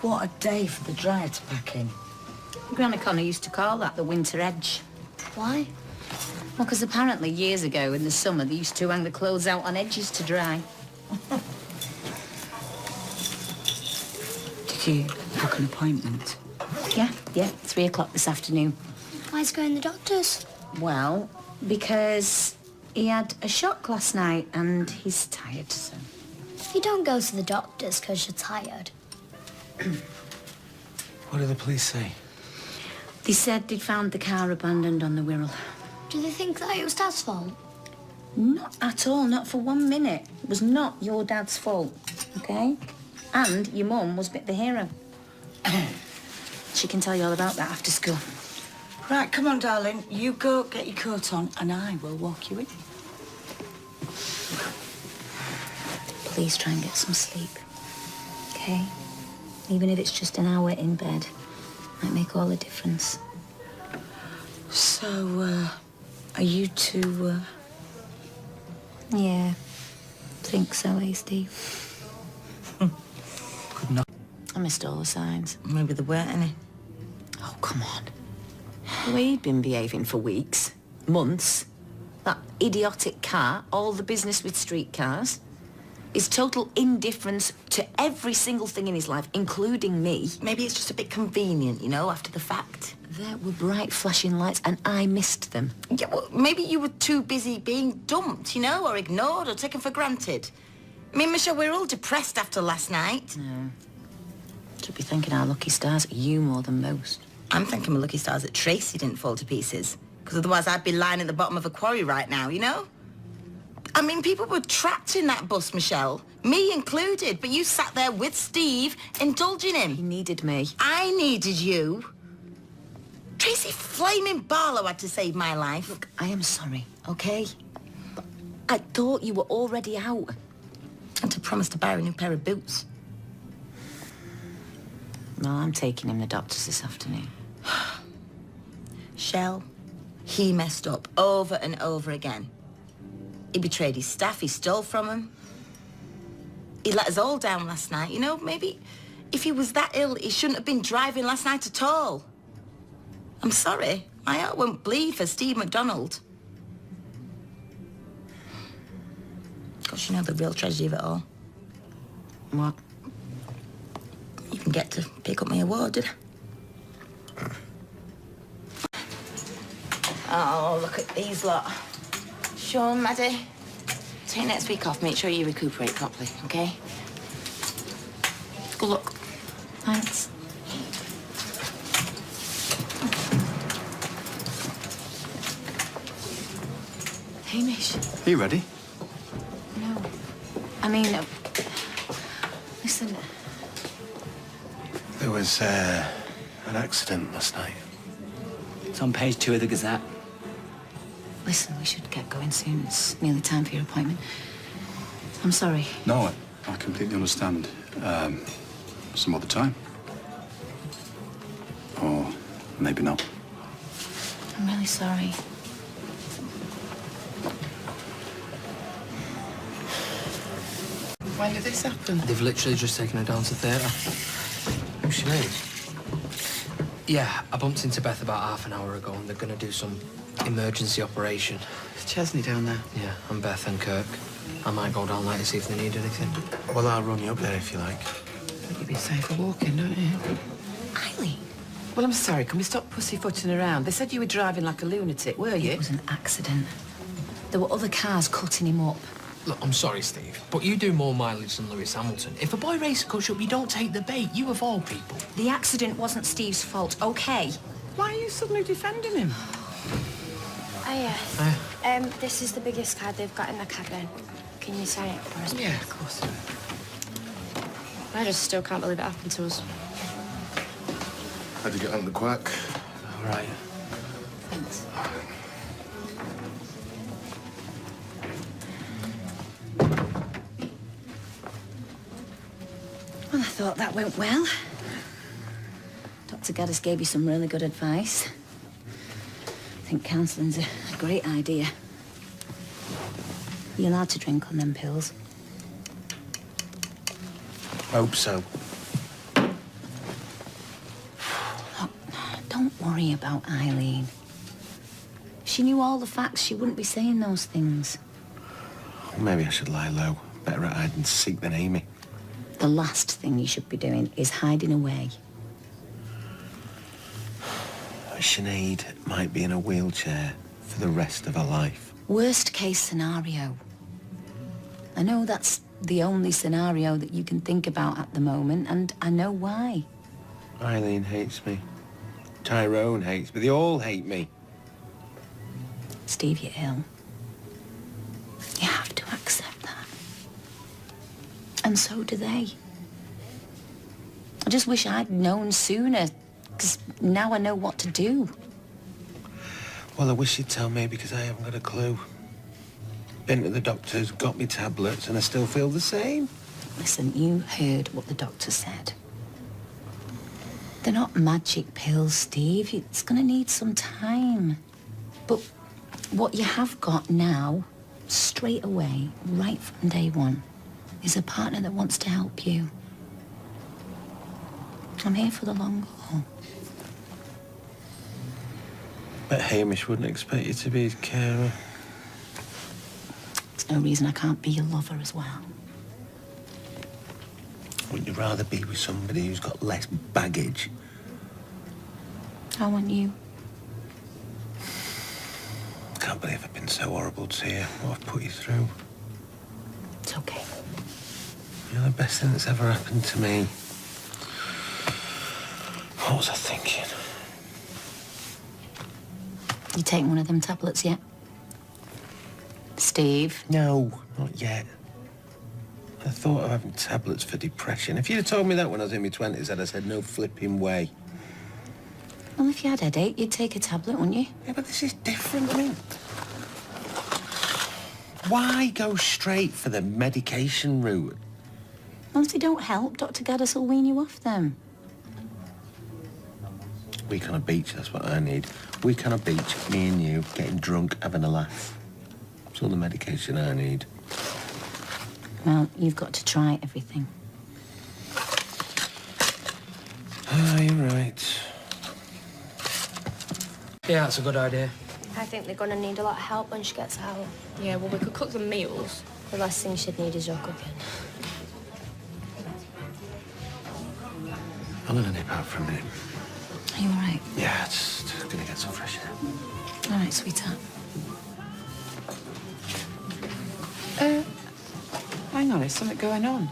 What a day for the dryer to pack in. Granny Connor used to call that the winter edge. Why? Well, because apparently years ago in the summer they used to hang the clothes out on edges to dry. Did you book an appointment? Yeah, 3 o'clock this afternoon. Why is he going to the doctor's? Well, because he had a shock last night and he's tired, so... You don't go to the doctor's because you're tired. What did the police say? They said they'd found the car abandoned on the Wirral. Do they think that it was Dad's fault? Not at all, not for 1 minute. It was not your dad's fault, OK? And your mum was the hero. She can tell you all about that after school. Right, come on, darling. You go get your coat on and I will walk you in. Please try and get some sleep, OK? Even if it's just an hour in bed, might make all the difference. So, are you two, Yeah, think so, eh, Steve? Good enough. I missed all the signs. Maybe there weren't any. Oh, come on. The way he'd been behaving for weeks, months, that idiotic car, all the business with streetcars, his total indifference to every single thing in his life, including me. Maybe it's just a bit convenient, you know, after the fact. There were bright flashing lights and I missed them. Yeah, well, maybe you were too busy being dumped, you know, or ignored or taken for granted. I mean, Michelle, we're all depressed after last night. No. Should be thanking our lucky stars, you more than most. I'm thanking my lucky stars that Tracy didn't fall to pieces. Because otherwise I'd be lying at the bottom of a quarry right now, you know? I mean, people were trapped in that bus, Michelle. Me included. But you sat there with Steve, indulging him. He needed me. I needed you. Tracy flaming Barlow had to save my life. Look, I am sorry, OK? But I thought you were already out. And to promise to buy her a new pair of boots. Well, I'm taking him to the doctor's this afternoon. Shell, he messed up over and over again. He betrayed his staff, he stole from them. He let us all down last night. You know, maybe if he was that ill, he shouldn't have been driving last night at all. I'm sorry. My heart won't bleed for Steve McDonald. Gosh, you know the real tragedy of it all? What? You didn't get to pick up my award, did I? Oh, look at these lot. Sean, Maddie, take next week off. Make sure you recuperate properly, OK? Good luck. Thanks. Hamish. Are you ready? No. I mean, listen. There was an accident last night. It's on page 2 of the Gazette. Listen, we should get going soon. It's nearly time for your appointment. I'm sorry. No, I completely understand. Some other time. Or maybe not. I'm really sorry. When did this happen? They've literally just taken her down to theatre. Who's she with? Yeah, I bumped into Beth about half an hour ago and they're going to do some emergency operation. Is Chesney down there? Yeah, and Beth and Kirk. I might go down later to see if they need anything. Well, I'll run you up there if you like. You'd be safer walking, don't you? Eileen. Well, I'm sorry. Can we stop pussyfooting around? They said you were driving like a lunatic, were you? It was an accident. There were other cars cutting him up. Look, I'm sorry, Steve, but you do more mileage than Lewis Hamilton. If a boy racer cuts you up, you don't take the bait. You of all people. The accident wasn't Steve's fault, OK? Why are you suddenly defending him? Oh, yes. This is the biggest card they've got in the cabin. Can you sign it for us? Yeah, of course. I just still can't believe it happened to us. How'd you get on the quack? All right. Thanks. Well, I thought that went well. Dr. Gaddis gave you some really good advice. I think counselling's a great idea. You're allowed to drink on them pills. Hope so. worry about Eileen. If she knew all the facts, she wouldn't be saying those things. Maybe I should lie low. Better at hide and seek than Amy. The last thing you should be doing is hiding away. Sinead might be in a wheelchair for the rest of her life. Worst case scenario. I know that's the only scenario that you can think about at the moment, and I know why. Eileen hates me. Tyrone hates me. They all hate me. Steve, you're ill. You have to accept that. And so do they. I just wish I'd known sooner, because now I know what to do. Well, I wish you'd tell me because I haven't got a clue. Been to the doctors, got me tablets, and I still feel the same. Listen, you heard what the doctor said. They're not magic pills, Steve. It's going to need some time. But what you have got now, straight away, right from day one, is a partner that wants to help you. I'm here for the long haul. But Hamish wouldn't expect you to be his carer. There's no reason I can't be your lover as well. Wouldn't you rather be with somebody who's got less baggage? I want you. Can't believe I've been so horrible to you. What I've put you through. It's okay. You're the best thing that's ever happened to me. What was I thinking? You taking one of them tablets yet? Steve? No, not yet. I thought of having tablets for depression. If you'd have told me that when I was in my 20s, I'd have said no flipping way. Well, if you had a headache, you'd take a tablet, wouldn't you? Yeah, but this is different. I mean, why go straight for the medication route? Well, if they don't help, Dr. Gaddis will wean you off them. Week on a beach, that's what I need. Week on a beach, me and you, getting drunk, having a laugh. That's all the medication I need. Well, you've got to try everything. Ah, you're right. Yeah, that's a good idea. I think they're going to need a lot of help when she gets out. Yeah, well, we could cook them meals. The last thing she'd need is your cooking. I'm gonna nip out for a minute. Are you all right? Yeah, just gonna get some fresh air. All right, sweetheart. Hang on, is something going on?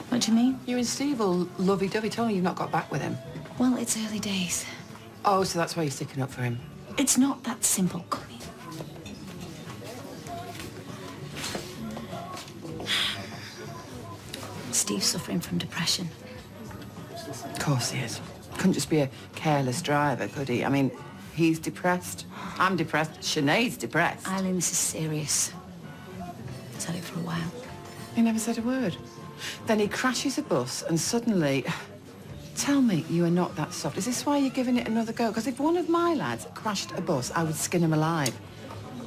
What do you mean? You and Steve all lovey-dovey. Tell me you've not got back with him. Well, it's early days. Oh, so that's why you're sticking up for him. It's not that simple, Connie. Steve's suffering from depression. Of course he is. Couldn't just be a careless driver, could he? I mean, he's depressed. I'm depressed. Sinead's depressed. Eileen, this is serious. He's had it for a while. He never said a word. Then he crashes a bus and suddenly... Tell me you are not that soft. Is this why you're giving it another go? Because if one of my lads crashed a bus, I would skin him alive.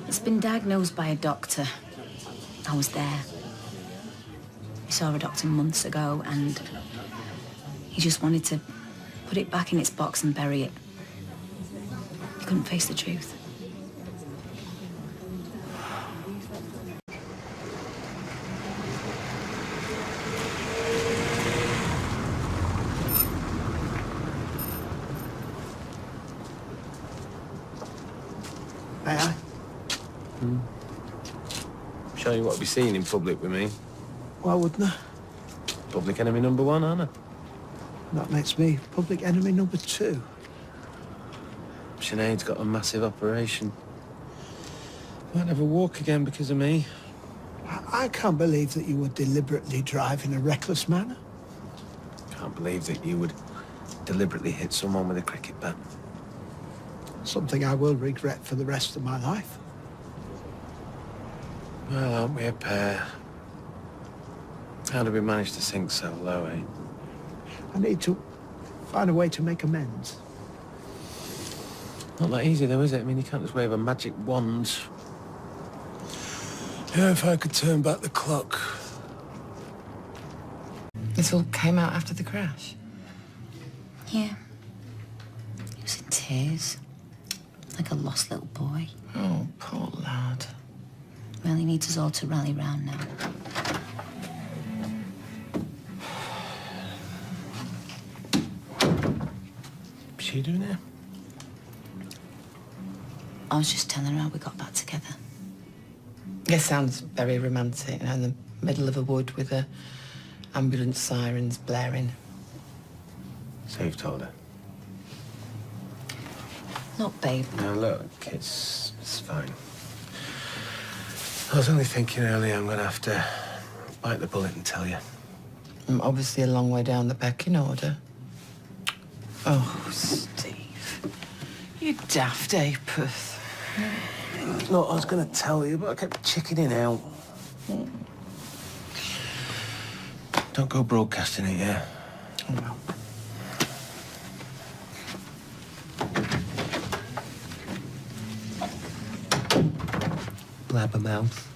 It's been diagnosed by a doctor. I was there. We saw a doctor months ago and he just wanted to put it back in its box and bury it. He couldn't face the truth. May I? Sure you want to be seen in public with me? Why wouldn't I? Public enemy number one, aren't I? That makes me public enemy number 2. Sinead's got a massive operation. Might never walk again because of me. I can't believe that you would deliberately drive in a reckless manner. Can't believe that you would deliberately hit someone with a cricket bat. Something I will regret for the rest of my life. Well, aren't we a pair? How did we manage to sink so low, eh? I need to find a way to make amends. Not that easy, though, is it? I mean, you can't just wave a magic wand. Yeah, if I could turn back the clock. This all came out after the crash? Yeah. He was in tears. tears. Like a lost little boy. Oh, poor lad. Well, he needs us all to rally round now. What's she doing here? I was just telling her how we got back together. It sounds very romantic, you know, in the middle of a wood with the ambulance sirens blaring. So you've told her? Look, babe. No, look, it's fine. I was only thinking earlier I'm going to have to bite the bullet and tell you. I'm obviously a long way down the pecking order. Oh, Steve. You daft apeth. Look, I was going to tell you, but I kept chickening out. Don't go broadcasting it, yeah? Oh, well. Blabbermouth.